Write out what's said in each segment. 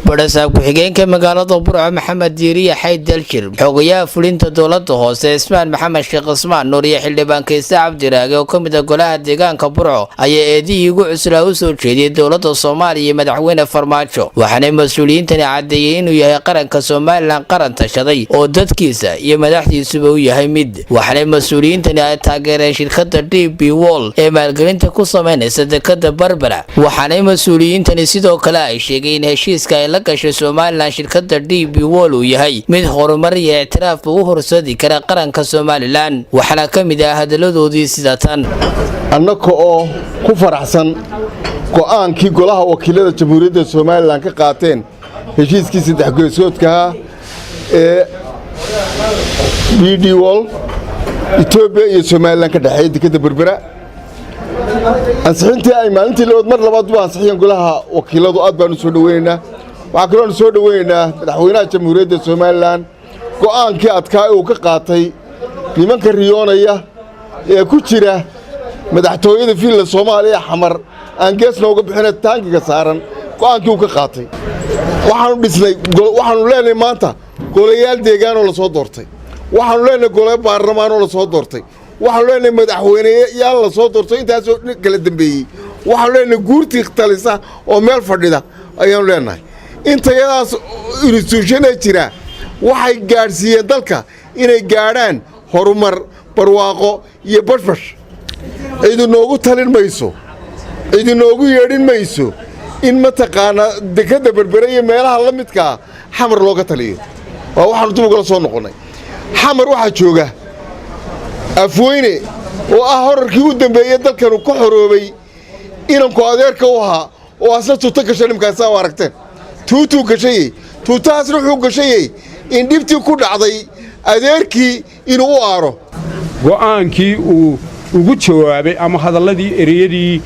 barasaab ku-xigeenka magaalada Burco Maxamed Diiriye Xayd Dalshir xogayaha fulinta dowladda hoose Ismaan Maxamed Sheekh Ismaan Nuuriye xildhibaan Kaysa Cabdiraage oo kamid ah golaha deegaanka Burco ayaa eedihii ugu cuslaa u soo jeediyay dowladda Soomaaliya iyo madaxweyne Farmaajo waxaana mas'uuliyiintani cadeeyeen inuu yahay qaranka Soomaaliland qaran tashaday oo dadkiisa iyo madaxdiisuba u yahay mid waxaana mas'uuliyiintani ay taageereen shirkadda DP World ee maalgelinta ku sameynaysa dekada Berbera waxaana mas'uuliyiintani sidoo kale ay sheegeen heshiiska ay la gashay Soomaaliland shirkadda DP World uu yahay mid horumar iyo ictiraaf ugu horseedi kara qaranka Soomaaliland waxaana kamid ah hadaladoodii sida tan annaka oo ku faraxsan go'aankii golaha wakiilada jamhuuriyadda Soomaaliland ka qaateen heshiiskii saddex geesoodka ee DP World Ethiopia iyo Soomaaliland ka dhaxeeyay dekada Berbera ansixintii ay maalintii mar labaad u ansixiyeen golaha wakiiladu aad baan u soo dhaweynaynaa waxa kale oo soo dhaweynaynaa madaxweynaha jamhuuriyadda Soomaaliland go'aankii adkaa uu ka qaatay nimanka riyoonaya ee ku jira madaxtooyada fiilka Soomaaliya xamar aan geesna uga bixin taangiga saaran go'aankii uu ka qaatay waxaanu leenahay maanta golayaal deegaan oo la soo doortay waxaanu leenahay golayaal baarlamaan oo la soo doortay waxaanu leenahay madaxweyneyaal la soo doortay intaas oo kala dambeeyay waxaanu leenahay guurtii talisa oo meel fadhida ayaanu leenahay intayadaas institution jira waxay gaarsiiyeen dalka inay gaadhaan horumar barwaaqo iyo bashbash idinoogu talin mayso idinoogu yeedhin mayso in mataqaana dekada Berbera iyo meelaha la midka xamar looga taliyo waa waxaanu dib uga soo noqonay xamar waxa jooga afweyne oo ah horarkii u dambeeyay dalkan ku xoroobay inanku adeerka u ahaa oo asla tuuta gashay nimkaas oo aragteen tuutu gashay tuutaas wuxuu gashay in dibtii ku dhacday adeerkii inuu u aaro go'aankii uu ugu jawaabay ama hadaladii ereyadii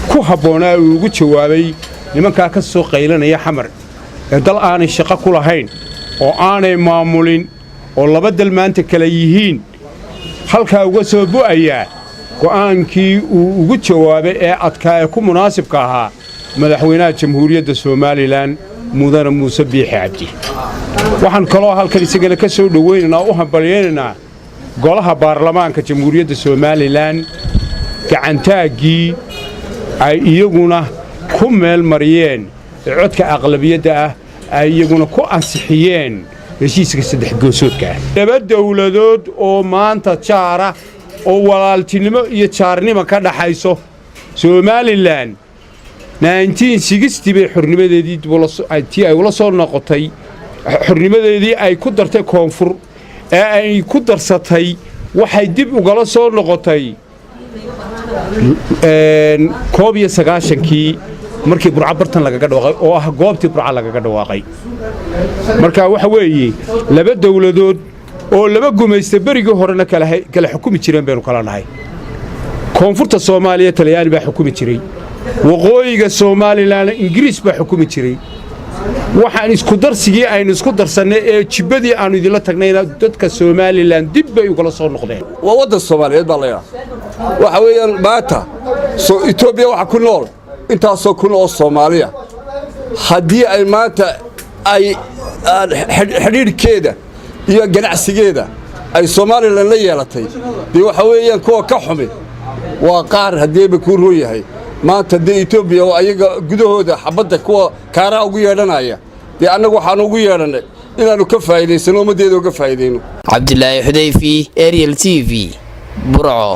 ku haboonaa uu ugu jawaabay nimanka ka soo qaylanaya xamar ee dal aanay shaqo ku lahayn oo aanay maamulin oo laba dal maanta kala yihiin halka uga soo bu'aya go'aankii uu ugu jawaabay ee adkaa ee ku munaasibka ahaa madaxweynaha jamhuuriyadda Soomaaliland mudane Muuse Biixi Cabdi waxaan kaloo halkan isagana ka soo dhaweynaynaa u hambalyeynaa golaha baarlamaanka jamhuuriyadda Soomaaliland gacantaagii ay iyaguna ku meel mariyeen codka aqlabiyadda ah ay iyaguna ku ansixiyeen heshiiska saddex geesoodka laba dawladood oo maanta jaara oo walaaltinimo iyo jaarnimo ka dhaxayso Soomaaliland 1960 bay xornimadeedii ay ula soo noqotay xornimadeedii ay ku dartay koonfur ee ay ku darsatay waxay dib uga soo noqotay 19 markii Burco bartan lagaga dhawaaqay oo ah goobtii Burco lagaga dhawaaqay marka waxa weeye laba dawladood oo laba gumaysta berigii horena kala xukumi jireen baynu kala nahay koonfurta Soomaaliya Talyaani baa xukumi jiray waqooyiga Soomaaliland Ingiriis baa xukumi jiray waxaan isku darsigii aynu isku darsanay ee jibadii aanu idin la tagnayna dadka Soomaaliland dib bay uga soo noqdeen wadda Soomaaliyeed baa leeyahay waxa weeyaan maanta Ethiopia waxa ku nool intaasoo kun oo Soomaaliya haddii ay maanta ay xiriirkeeda iyo ganacsigeeda ay Soomaaliland la yeelatay waxa weeyaan kuwa ka xumay waa qaar haddii ba ku rooyahay maanta Ethiopia oo ayaga gudahooda xabadda kuwa kaara ugu yeedhanaya annagu waxaan ugu yeedhanay inaanu ka faa'iideysano ummadeeda uga faa'iideyno Cabdillaahi Xudayfi Ariel TV Burco.